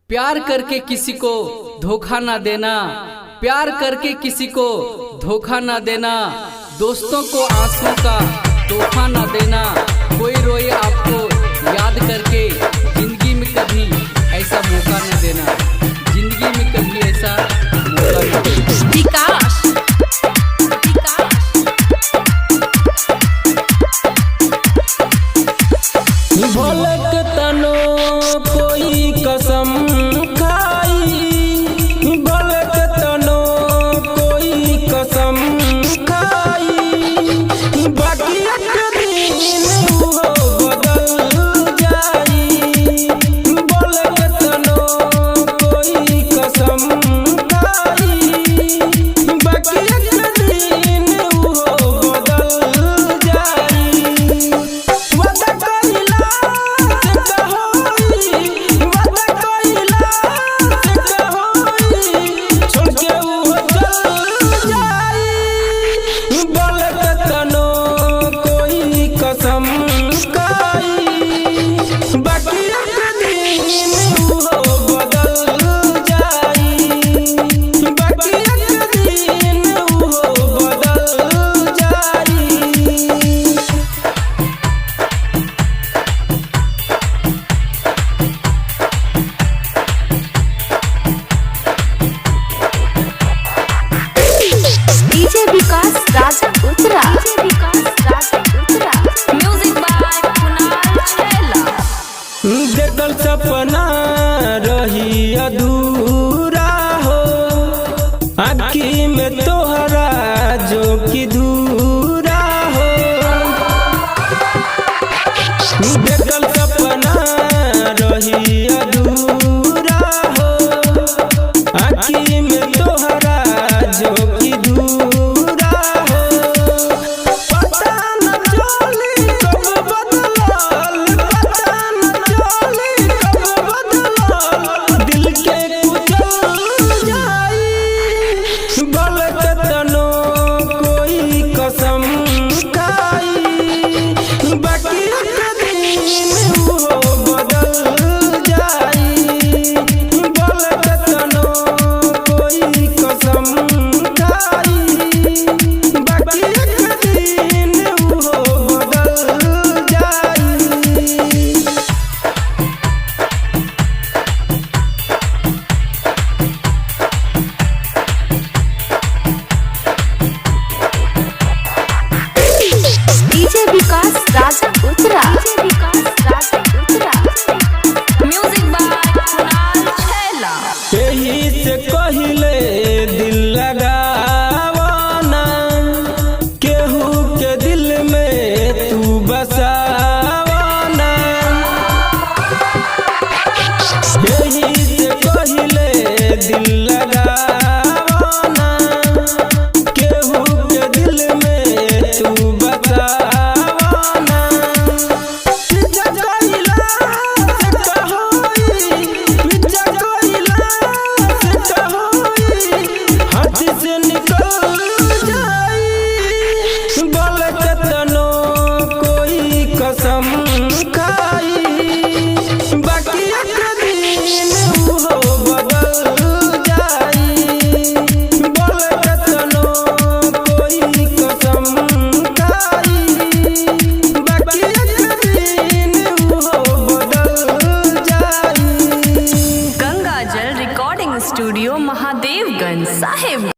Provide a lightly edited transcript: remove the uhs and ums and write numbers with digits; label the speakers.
Speaker 1: प्यार करके किसी को धोखा ना देना, प्यार करके किसी को धोखा ना देना, दोस्तों को आंसू का तोहफा ना देना। कोई रोए आपको याद करके, जिंदगी में कभी ऐसा मौका ना देना, जिंदगी में कभी ऐसा मौका ना देना।
Speaker 2: विकास
Speaker 3: भलक तनो कोई कसम खाई, भलक तनो कोई कसम खाई, बाकी एक दिन वो बदल जाई। भलक तनो कोई कसम खाई, बाकी एक दिन वो बदल जाई। वादा कइला से होई, वादा कइला से होई, छोड़ के वो चल जाई। भलक तनो कोई कसम खाई, बाकी एक दिन वो बदल जाई, बाकी एक दिन वो बदल जाई।
Speaker 2: DJ Vikas Raja Uttara, music by Kunal Chhela.
Speaker 3: देखल सपना रही अधूरा हो, आँखी में तोहरा जो कि धूरा हो। देखल सपना रही अधूरा हो, आँखी में तोहरा जो कि धूरा हो। पता न चली कब बदलल, पता न चली कब बदलल, दिल के कुचल जाई। भलक तनो कोई कसम खाई, बाकी एक दिन वो बदल जाई। भलक तनो कोई कसम खाई, बाकी एक दिन वो बदल जाई।
Speaker 2: DJ Vikas Raja Uttara, music by Kunal Chhela.
Speaker 3: यही से कहिले दिल लगावना, केहू के दिल में तू बसावना। यही से कहिले दिल लगावना, केहू के दिल में तू बसावना। पिज्जा कइला से होई, पिज्जा कइला से होई, हाथ से निकल जाई। भलक तनो कोई कसम खाई, बाकी एक दिन वो बदल जाई। भलक तनो कोई कसम खाई, बाकी एक दिन वो बदल जाई।
Speaker 2: गंगा जल रिकॉर्डिंग स्टूडियो महादेवगंज साहेब।